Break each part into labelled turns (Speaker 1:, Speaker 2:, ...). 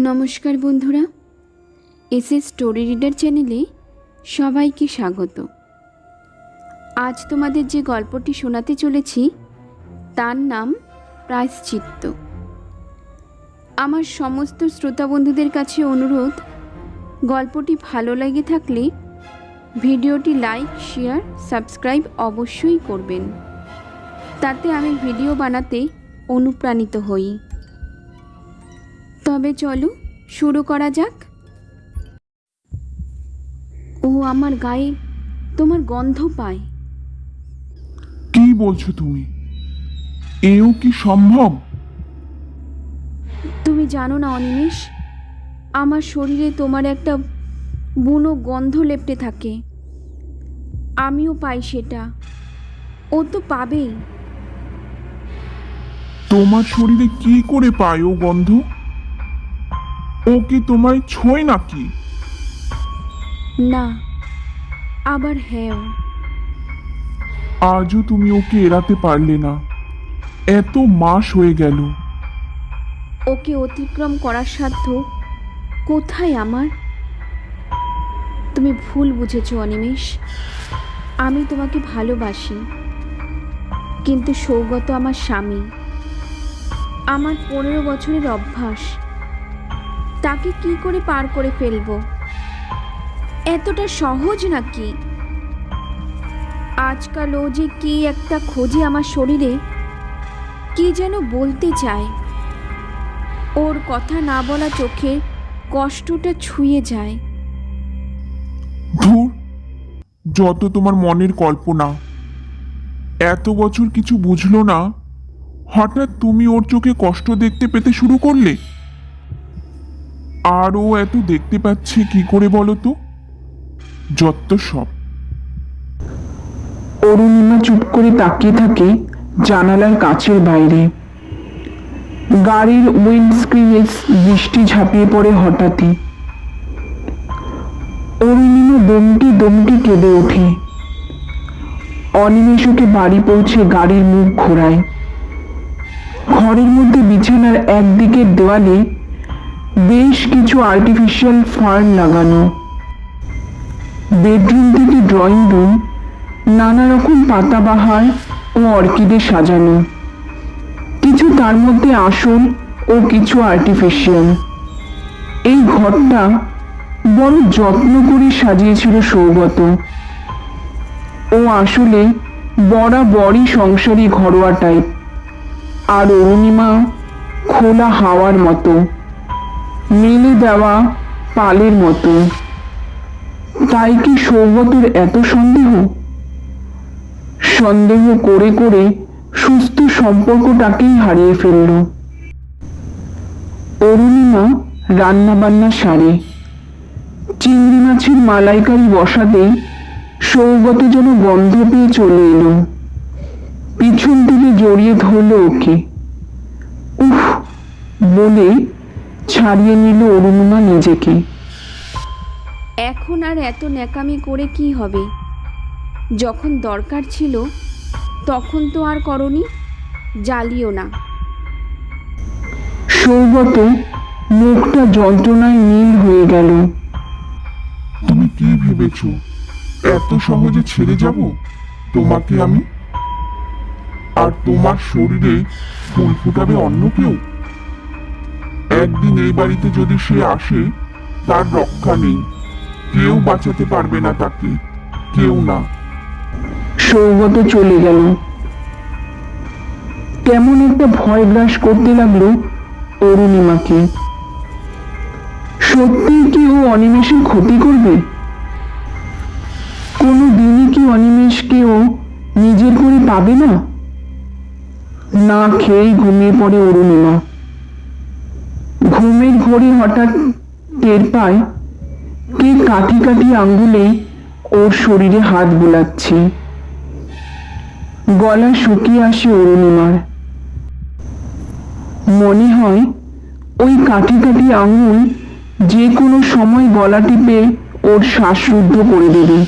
Speaker 1: নমস্কার বন্ধুরা, SS story reader চ্যানেলে সবাইকে স্বাগত। আজ তোমাদের যে গল্পটি শোনাতে চলেছি তার নাম প্রায়শ্চিত্ত। আমার সমস্ত শ্রোতা বন্ধুদের কাছে অনুরোধ, গল্পটি ভালো লেগে থাকলে ভিডিওটি লাইক, শেয়ার, সাবস্ক্রাইব অবশ্যই করবেন। তাতে আমি ভিডিও বানাতে অনুপ্রাণিত হই। তবে চলো শুরু করা যাক। ও আমার গায়ে তোমার গন্ধ পায়।
Speaker 2: কি বলছো তুমি? এও কি সম্ভব?
Speaker 1: তুমি জানো না অনিমেষ, আমার শরীরে তোমার একটা বুনো গন্ধ লেপ্টে থাকে। আমিও পাই সেটা, ও তো পাবেই।
Speaker 2: তোমার শরীরে কি করে পায় ও গন্ধ? ও কি তোমায় ছোঁয় নাকি?
Speaker 1: না, আবার হ্যাঁ।
Speaker 2: আজও তুমি ওকে এড়াতে পারলে না। এত মাস হয়ে গেল।
Speaker 1: ওকে অতিক্রম করার সাধ্য কোথায় আমার? তুমি ভুল বুঝেছো অনিমেষ। আমি তোমাকে ভালোবাসি, কিন্তু সৌগত আমার স্বামী। আমার 15 বছরের অভ্যাস, তাকে কি করে পার করে ফেলবো? এতটা সহজ নাকি? আজকাল ও যে কি একটা খোঁজে আমার শরীরে, কি যেন বলতে চায়। ওর কথা না বলা চোখে কষ্টটা ছুঁয়ে যায়।
Speaker 2: ধুর, যত তোমার মনের কল্পনা। এত বছর কিছু বুঝলো না, হঠাৎ তুমি ওর চোখে কষ্ট দেখতে পেতে শুরু করলে। আর ও এত দেখতে পাচ্ছে কি করে বলো তো? যত সব।
Speaker 3: অরুণিমা চুপ করে তাকিয়ে থাকে জানালার কাচের বাইরে। গাড়ির উইন্ডস্ক্রিনে বৃষ্টি ঝাঁপিয়ে পড়ে হঠাৎই। অরুণিমা দমকে দমকে কেঁদে ওঠে। অনিমেষকে বাড়ি পৌঁছে গাড়ির মুখ ঘোরায়। ঘরের মধ্যে বিছানার একদিকের দেওয়ালে বেশ কিছু আর্টিফিশিয়াল ফার্ন লাগানো। বেডরুম থেকে ড্রয়িং রুম নানা রকম পাতাবাহার ও অর্কিডে সাজানো। কিছু তার মধ্যে আসল ও কিছু আর্টিফিশিয়াল। এই ঘরটা বড় যত্ন করে সাজিয়েছিল সৌগত। ও আসলে বরাবরই সংসারী ঘরোয়া টাইপ, আর অরুণিমা খোলা হাওয়ার মতো, মেলে দেওয়া পালের মতো। তাই কি সৌগতের এত সন্দেহ? সন্দেহ করে করে সুস্থ সম্পর্কটাকেই হারিয়ে ফেলল। অরুণিমা রান্না বান্না সারে। চিংড়ি মাছের মালাইকারি বসাতেই সৌগত যেন গন্ধ পেয়ে চলে এলো। পিছন থেকে জড়িয়ে ধরল ওকে। উফ বলে ছাড়িয়ে নিল অরুণিমা নিজেকে।
Speaker 1: এখন আর এত ন্যাকামি করে কি হবে? যখন দরকার ছিল তখন তো আর করনি, জ্বালিও না।
Speaker 3: সৌগত মুখটা যন্ত্রণায় নীল হয়ে গেল।
Speaker 2: তুমি কি ভেবেছ এত সহজে ছেড়ে যাব তোমাকে আমি? আর তোমার শরীরে ফুল ফুটাবে অন্য কেউ? একদিন এই বাড়িতে যদি সে আসে, তার রক্ষা নেই। কেউ বাঁচাতে পারবে না তাকে, কেউ না।
Speaker 3: সৌগত চলে গেল। কেমন একটা ভয় গ্রাস করতে লাগলো অরুণিমাকে। সত্যিই কি ও অনিমেষের ক্ষতি করবে? কোনো দিনই কি অনিমেষকে ও নিজের করে পাবে না? না খেয়েই ঘুমিয়ে পড়ে অরুণিমা। ঘুমের ঘোরে হঠাৎ টের পায় কে কাঠি কাঠি আঙ্গুলে ওর শরীরে হাত বোলাচ্ছে। গলা শুকিয়ে আসে অরুণিমার। মনে হয় ওই কাঠি কাঠি আঙুল যে কোনো সময় গলা টিপে ওর শ্বাসরুদ্ধ করে দেবে।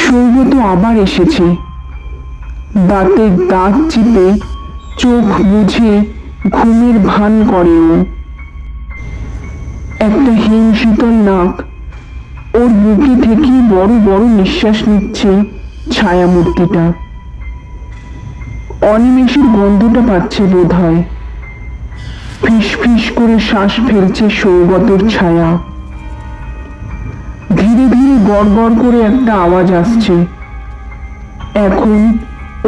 Speaker 3: সৌগত আবার এসেছে। দাঁতে দাঁত চিপে চোখ বুঝে ঘুমের ভান করে ও। একটা হিম শীতল নাক ওর বুকে থেকে বড় বড় নিঃশ্বাস নিচ্ছে ছায়ামূর্তিটা। অনিমেষের গন্ধটা পাচ্ছে বোধ হয়। ফিস ফিস করে শ্বাস ফেলছে সৌগতর ছায়া। ধীরে ধীরে গড় গড় করে একটা আওয়াজ আসছে এখন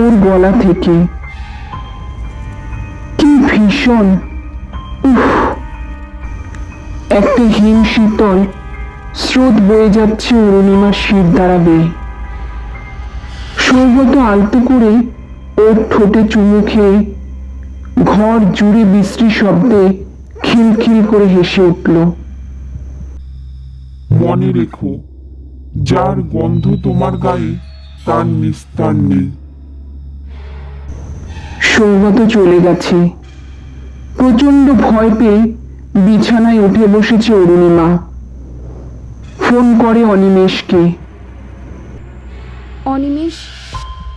Speaker 3: ওর গলা থেকে। কি ভীষণ! উফ! একটা হিম শীতল স্রোত বয়ে যাচ্ছে অরুণিমার শির দ্বারা বেয়ে। সৌগত আলতো করে ওর ঠোঁটে চুমু খেয়ে ঘর জুড়ে বিশ্রী শব্দে খিলখিল করে হেসে উঠল।
Speaker 2: মনে রেখো, যার গন্ধ তোমার গায়ে তার নিস্তার নেই।
Speaker 3: সৌগত চলে গেছে। প্রচন্ড ভয় পেয়ে বিছানায় উঠে বসেছে অরুণিমা। ফোন করে অনিমেষকে।
Speaker 1: অনিমেষ,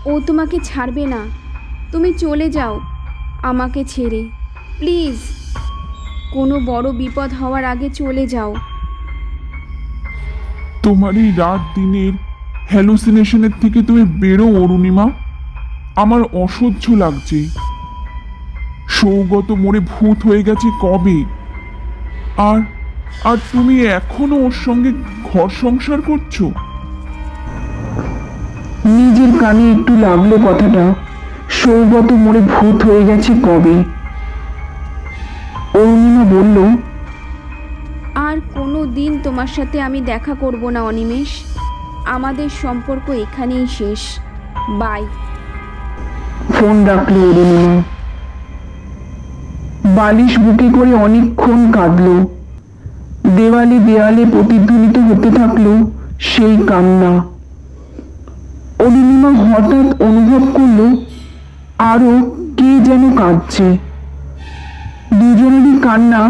Speaker 1: ও তোমাকে ছাড়বে না। তুমি চলে যাও আমাকে ছেড়ে, প্লিজ। কোনো বড় বিপদ হওয়ার আগে চলে যাও।
Speaker 2: তোমার এই রাত দিনের হ্যালুসিনেশনের থেকে তুমি বেরো অরুণিমা। আমার অসহ্য লাগছে। সৌগত মরে ভূত হয়ে গেছে কবে, আর আর তুমি এখনো ওর সঙ্গে ঘর সংসার করছো।
Speaker 3: নিজের কানে একটু লাগলো কথাটা। সৌগত মরে ভূত হয়ে গেছে কবে? অরুণিমা বলল,
Speaker 1: আর কোনো দিন তোমার সাথে আমি দেখা করব না অনিমেষ। আমাদের সম্পর্ক এখানেই শেষ। বাই।
Speaker 3: ফোন রাখলো অরুণিমা। বালিশ বুকে করে অনেকক্ষণ কাঁদলো। দেওয়ালে দেওয়ালে প্রতিধ্বনিত হতে থাকলো সেই কান্না। অরুণিমা হঠাৎ অনুভব করলো আরো কে যেন কাঁদছে। দুজনেরই কান্না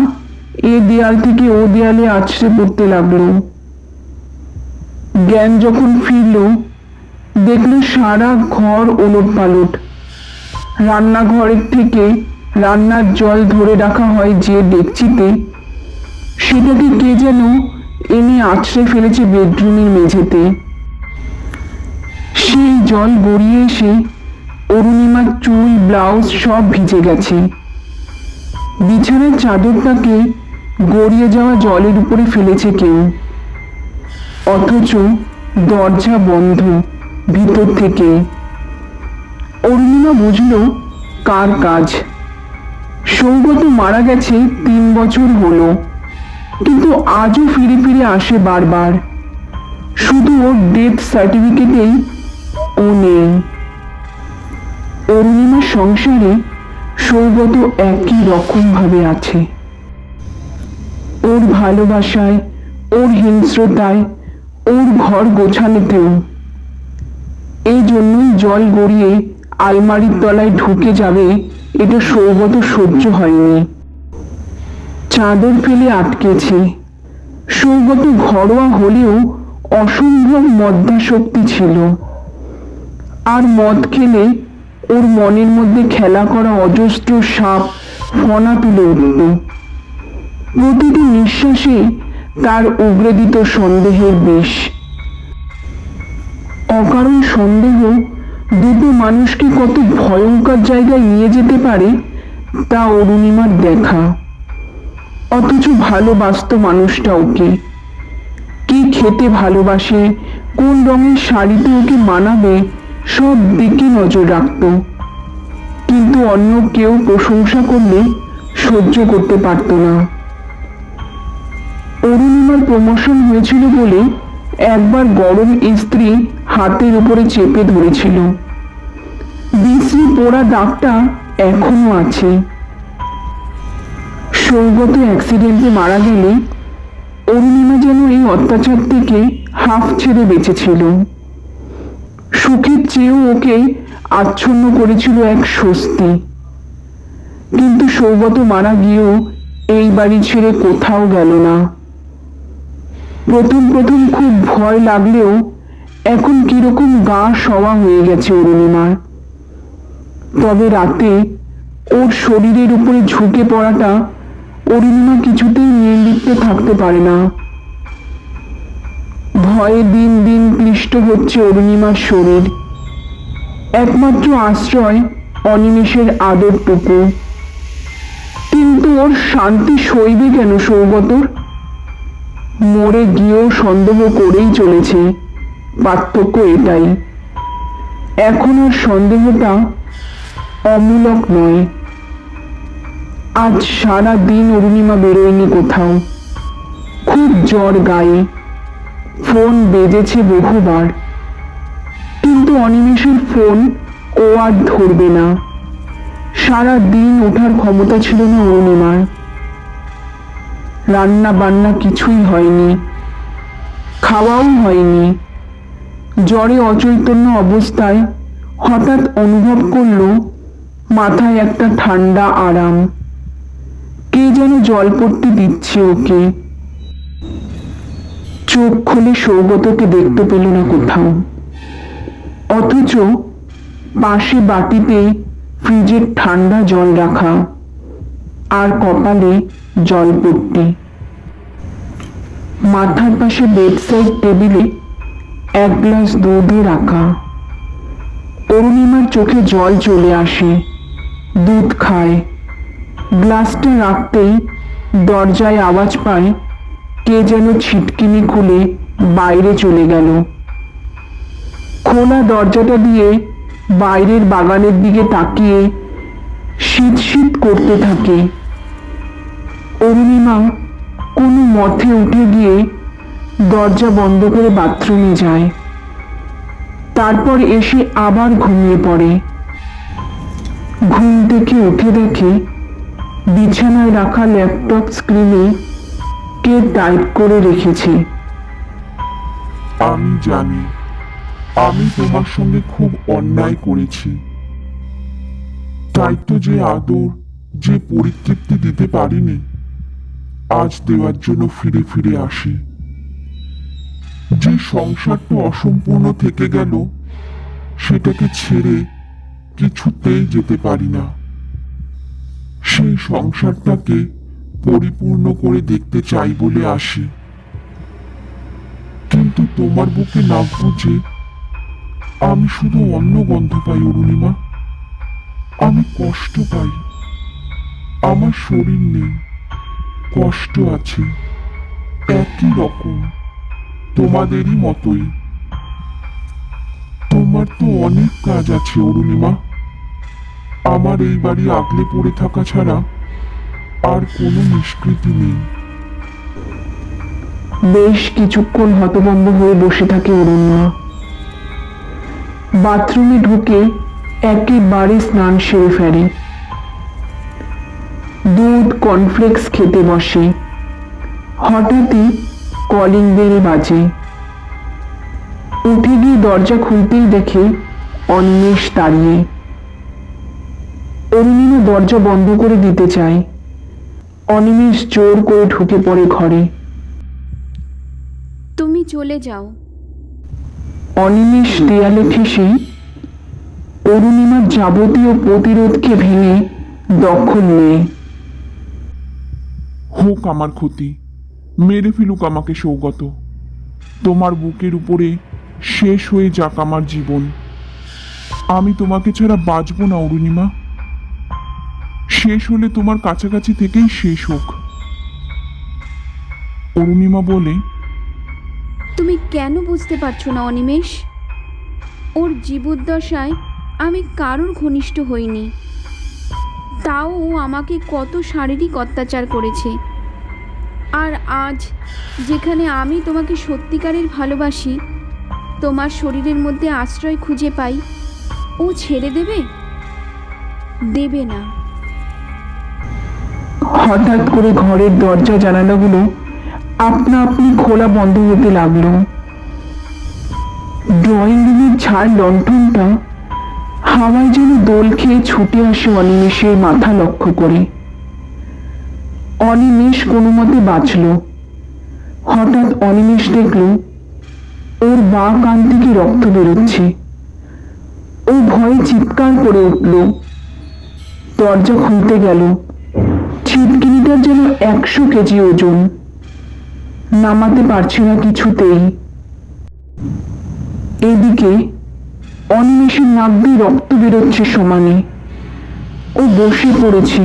Speaker 3: এ দেয়াল থেকে ও দেয়ালে আছড়ে পড়তে লাগলো। জ্ঞান যখন ফিরল, দেখলো সারা ঘর ওলটপালট। রান্নাঘরের থেকে রান্নার জল ধরে রাখা হয় যে ডেকচিতে, সেটাকে কে যেন এনে আছড়ে ফেলেছে বেডরুমের মেঝেতে। সেই জল গড়িয়ে এসে অরুণিমার চুল ব্লাউজ সব ভিজে গেছে। বিছানার চাদরটাকে গড়িয়ে যাওয়া জলের উপরে ফেলেছে কেউ, অথচ দরজা বন্ধ ভিতর থেকে। অরুণিমা বুঝল কার কাজ। সৌগত মারা গেছে 3 বছর হলো, কিন্তু আজও ফিরে ফিরে আসে বারবার। শুধু ওর ডেথ সার্টিফিকেটেই ও নেই। অরুণিমার সংসারে সৌগত একই রকম ভাবে আছে। ওর ভালোবাসায়, ওর হিংস্রতায়, ওর ঘর গোছানোতেও। এই জন্যই জল গড়িয়ে আলমারির তলায় ঢুকে যাবে এটা সৌগত সহ্য হয়নি। চাদর ফেলে আটকেছে। সৌগত ঘরোয়া হলেও অসম্ভব মদ্যাসক্তি ছিল, আর মদ খেলে ওর মনের মধ্যে খেলা করা অজস্র সাপ ফনা তুলে উঠত। প্রতিটি নিঃশ্বাসে তার উগরে দিত সন্দেহের বিষ। অকারণ সন্দেহ দুটো মানুষকে কত ভয়ঙ্কর জায়গায় নিয়ে যেতে পারে তা অরুণিমার দেখা। অথচ ভালোবাসত মানুষটা ওকে। কি খেতে ভালোবাসে, কোন রঙের শাড়িতে ওকে মানাবে, সব দিকে নজর রাখত। কিন্তু অন্য কেউ প্রশংসা করলে সহ্য করতে পারত না। অরুণিমার প্রমোশন হয়েছিল বলে একবার গরম ইস্ত্রি হাতের উপরে চেপে ধরেছিল। বিশ্রী পোড়া দাগটা এখনো আছে। সৌগত অ্যাক্সিডেন্টে মারা গেলে অরুণিমা যেন এই অত্যাচার থেকে হাফ ছেড়ে বেঁচেছিল। সুখের চেয়েও ওকে আচ্ছন্ন করেছিল এক স্বস্তি। কিন্তু সৌগত মারা গিয়েও এই বাড়ি ছেড়ে কোথাও গেল না। প্রথম প্রথম খুব ভয় লাগলেও এখন কিরকম গা সওয়া হয়ে গেছে অরুণিমার। তবে রাতে ওর শরীরের উপরে ঝুঁকে পড়াটা অরুণিমা কিছুতেই নির্লিপ্ত থাকতে পারে না। ভয়ে দিন দিন ক্লিষ্ট হচ্ছে অরুণিমার শরীর। একমাত্র আশ্রয় অনিমেষের আদরটুকু। কিন্তু ওর শান্তি সইবে কেন সৌগতর? মরে গিয়েও সন্দেহ করেই চলেছে। পার্থক্য এটাই, এখন আর সন্দেহটা অমূলক নয়। আজ সারা দিন অরুণিমা বেরোয়নি কোথাও। খুব জ্বর গায়ে। ফোন বেজেছে বহুবার, কিন্তু অনিমেষের ফোন ও আর ধরবে না। সারা দিন ওঠার ক্ষমতা ছিল না অরুণিমার। রান্না বান্না কিছুই হয়নি, খাওয়াও হয়নি। জ্বরে অচৈতন্য অবস্থায় হঠাৎ অনুভব করলো মাথায় একটা ঠান্ডা আরাম। কে যেন জলপট্টি দিচ্ছে ওকে। চোখ খুলে সৌগতকে দেখতে পেল না কোথাও, অথচ পাশে বাটিতে ফ্রিজের ঠান্ডা জল রাখা, আর কপালে জলপট্টি। মাথার পাশে বেডসাইড টেবিলে এক গ্লাস দুধও রাখা। অরুণিমার চোখে জল চলে আসে, দুধ খায়। গ্লাসটা রাখতেই দরজায় আওয়াজ পায় কে যেন ছিটকিনি খুলে বাইরে চলে গেল। খোলা দরজাটা দিয়ে বাইরের বাগানের দিকে তাকিয়ে শীত শীত করতে থাকে। অরুণিমা কোনো মতে উঠে গিয়ে দরজা বন্ধ করে বাথরুমে যায়। তারপর এসে আবার ঘুমিয়ে পড়ে। ঘুম থেকে উঠে দেখে বিছানায় রাখা ল্যাপটপ স্ক্রিনে কে টাইপ করে রেখেছে।
Speaker 2: আমি জানি আমি তোমার সঙ্গে খুব অন্যায় করেছি, তাই তো যে আদর, যে পরিতৃপ্তি দিতে পারিনি, আজ দেওয়ার জন্য ফিরে ফিরে আসি। যে সংসারটা অসম্পূর্ণ থেকে গেল, সেটাকে ছেড়ে কিছুতেই যেতে পারি না। সেই সংসারটাকে পরিপূর্ণ করে দেখতে চাই বলে আসি, কিন্তু তোমার বুকে না বুঝে আমি শুধু অন্য গন্ধ পাই অরুণিমা। আমি কষ্ট পাই। আমার শরীর নেই, কষ্ট আছে, একই রকম, তোমাদেরই মতোই। তোমার তো অনেক কাজ আছে অরুণিমা। আমার এই বাড়ি আগলে পড়ে থাকা ছাড়া আর কোনো নিষ্কৃতি নেই।
Speaker 3: বেশ কিছুক্ষণ হতভম্ব হয়ে বসে থাকে অরুণিমা। বাথরুমে ঢুকে একেবারে স্নান সেরে ফেলে। দুধ কর্নফ্লেক্স খেতে বসে। হঠাৎই কলিং বেল বাজে। উঠে গিয়ে দরজা খুলতেই দেখে অনিমেষ দাঁড়িয়ে। অরুণিমা দরজা বন্ধ করে দিতে চায়। অনিমেষ জোর করে ঢুকে পড়ে ঘরে।
Speaker 1: তুমি চলে যাও।
Speaker 3: অনিমেষ দেয়ালে ঠেসে অরুণিমার যাবতীয় প্রতিরোধকে ভেঙে দখল নেয়।
Speaker 2: হোক আমার ক্ষতি, মেরে ফেলুক আমাকে সৌগত। তোমার বুকের উপরে শেষ হয়ে যাক আমার জীবন। আমি তোমাকে ছাড়া বাঁচবো না অরুণিমা। শেষ হলে তোমার কাছাকাছি থেকেই শেষ হোক। অরুণিমা বলে,
Speaker 1: তুমি কেন বুঝতে পারছো না অনিমেষ? ওর জীবদ্দশায় আমি কারোর ঘনিষ্ঠ হইনি, তাও ও আমাকে কত শারীরিক অত্যাচার করেছে। আর আজ যেখানে আমি তোমাকে সত্যিকারের ভালোবাসি, তোমার শরীরের মধ্যে আশ্রয় খুঁজে পাই, ও ছেড়ে দেবে? দেবে না।
Speaker 3: হঠাৎ করে ঘরের দরজা জানালাগুলো আপনা আপনি খোলা বন্ধ হতে লাগলো। ড্রয়িং রুমের ঝাড় লণ্ঠনটা হাওয়ায় যেন দোল খেয়ে ছুটে আসে অনিমেষের মাথা লক্ষ্য করে। অনিমেষ কোনো মতে বাঁচল। হঠাৎ অনিমেষ দেখল ওর বাঁ কান থেকে রক্ত বেরোচ্ছে। ও ভয়ে চিৎকার করে উঠল। দরজা খুলতে গেল। ছিটকিনিটা শরীরটার যেন 100 কেজি ওজন, নামাতে পারছে না কিছুতেই। এদিকে অনিমেষের নাক দিয়ে রক্ত বেরোচ্ছে সমানে। ও বসে পড়েছে,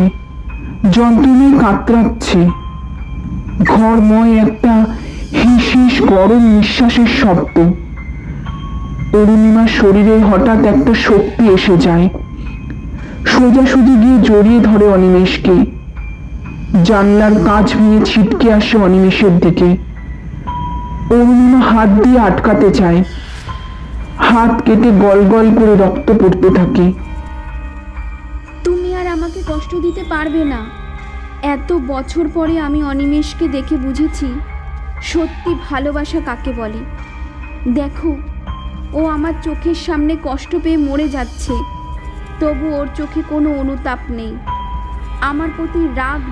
Speaker 3: যন্ত্রণায় কাতরাচ্ছে। ঘরময় একটা হিস হিস গরম নিঃশ্বাসের শব্দ। অরুণিমার শরীরে হঠাৎ একটা শক্তি এসে যায়। সোজাসুজি গিয়ে জড়িয়ে ধরে অনিমেষকে। জানলার কাঁচ ভেঙে ছিটকে আসে অনিমেষের দিকে। অরুণিমা হাত দিয়ে আটকাতে চায়, হাত কেটে গল গল করে রক্ত পড়তে থাকে।
Speaker 1: তুমি আর আমাকে কষ্ট দিতে পারবে না। এত বছর পরে আমি অনিমেষকে দেখে বুঝেছি সত্যি ভালোবাসা কাকে বলে। দেখো, ও আমার চোখের সামনে কষ্ট পেয়ে মরে যাচ্ছে, তবু ওর চোখে কোনো অনুতাপ নেই, আমার প্রতি রাগ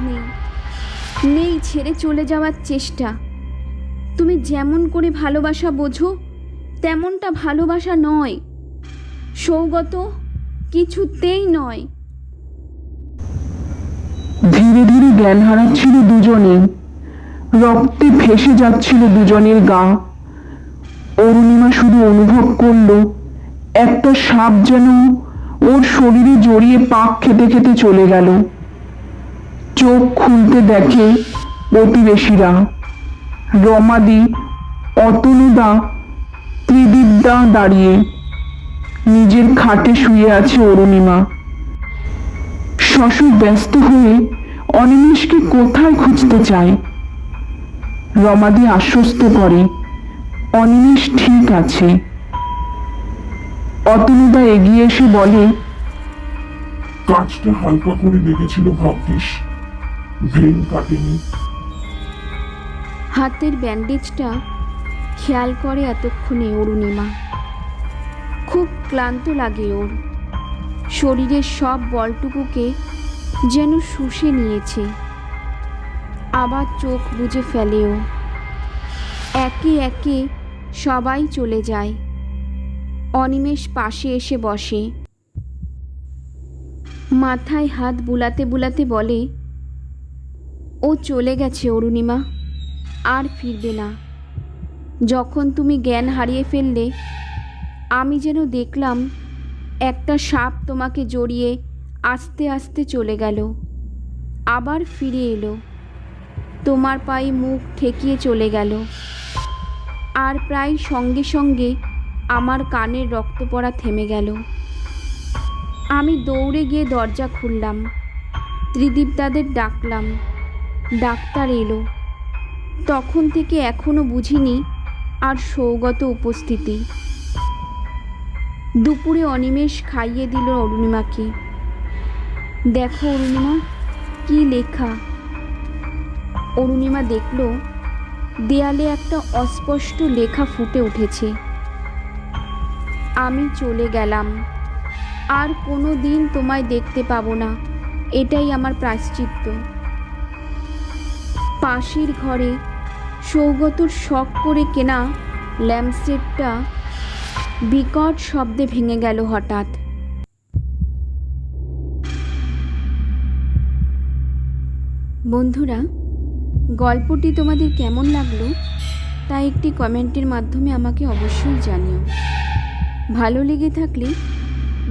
Speaker 1: নেই ছেড়ে চলে যাওয়ার চেষ্টা। তুমি যেমন করে ভালোবাসা বোঝো তেমনটা ভালোবাসা নয় সৌগত, কিছুতেই নয়।
Speaker 3: ধীরে ধীরে জ্ঞান হারাচ্ছিল দুজনে, রক্তে ভেসে যাচ্ছিল দুজনের গা। অরুণিমা শুধু অনুভব করলো একটা সাপ যেন ওর শরীরে জড়িয়ে পাক খেতে খেতে চলে গেল। চোখ খুলতে দেখে প্রতিবেশীরা, রমাদি, অতনুদা, ত্রিদীপদা দাঁড়িয়ে। নিজের খাটে শুয়ে আছে অরুণিমা। শশু ব্যস্ত হয়ে অনিমেষকে কোথায় খুঁজতে চায়। রমাদি আশ্বস্ত করে অনিমেষ ঠিক আছে। অতনুদা এগিয়ে এসে বলে,
Speaker 2: কাজটা হালকা করে লেগেছিল ভাগ্যিস, ভেন কাটেনি।
Speaker 1: হাতের ব্যান্ডেজটা খেয়াল করে এতক্ষণে অরুণিমা। খুব ক্লান্ত লাগে ওর, শরীরের সব বলটুকুকে যেন শুষে নিয়েছে। আবার চোখ বুজে ফেলেও। একে একে সবাই চলে যায়। অনিমেষ পাশে এসে বসে, মাথায় হাত বুলাতে বুলাতে বলে, ও চলে গেছে অরুণিমা, আর ফিরবে না। যখন তুমি জ্ঞান হারিয়ে ফেললে আমি যেন দেখলাম একটা সাপ তোমাকে জড়িয়ে আস্তে আস্তে চলে গেল, আবার ফিরে এলো, তোমার পায়ে মুখ ঠেকিয়ে চলে গেল। আর প্রায় সঙ্গে সঙ্গে আমার কানের রক্ত পড়া থেমে গেল। আমি দৌড়ে গিয়ে দরজা খুললাম, ত্রিদীপদাদের ডাকলাম, ডাক্তার এলো। তখন থেকে এখনো বুঝিনি আর সৌগত উপস্থিতি। দুপুরে অনিমেষ খাইয়ে দিল অরুণিমাকে। দেখো অরুণিমা, কি লেখা। অরুণিমা দেখল দেয়ালে একটা অস্পষ্ট লেখা ফুটে উঠেছে, আমি চলে গেলাম, আর কোনো দিন তোমায় দেখতে পাবো না, এটাই আমার প্রায়শ্চিত্ত। পাশের ঘরে সৌগতর শখ করে কেনা ল্যাম্পশেডটা বিকট শব্দে ভেঙে গেল হঠাৎ। বন্ধুরা, গল্পটি তোমাদের কেমন লাগলো তা একটি কমেন্টের মাধ্যমে আমাকে অবশ্যই জানিও। ভালো লেগে থাকলে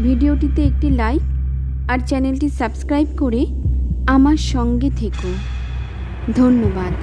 Speaker 1: ভিডিওটিতে একটি লাইক আর চ্যানেলটি সাবস্ক্রাইব করে আমার সঙ্গে থেকো। ধন্যবাদ।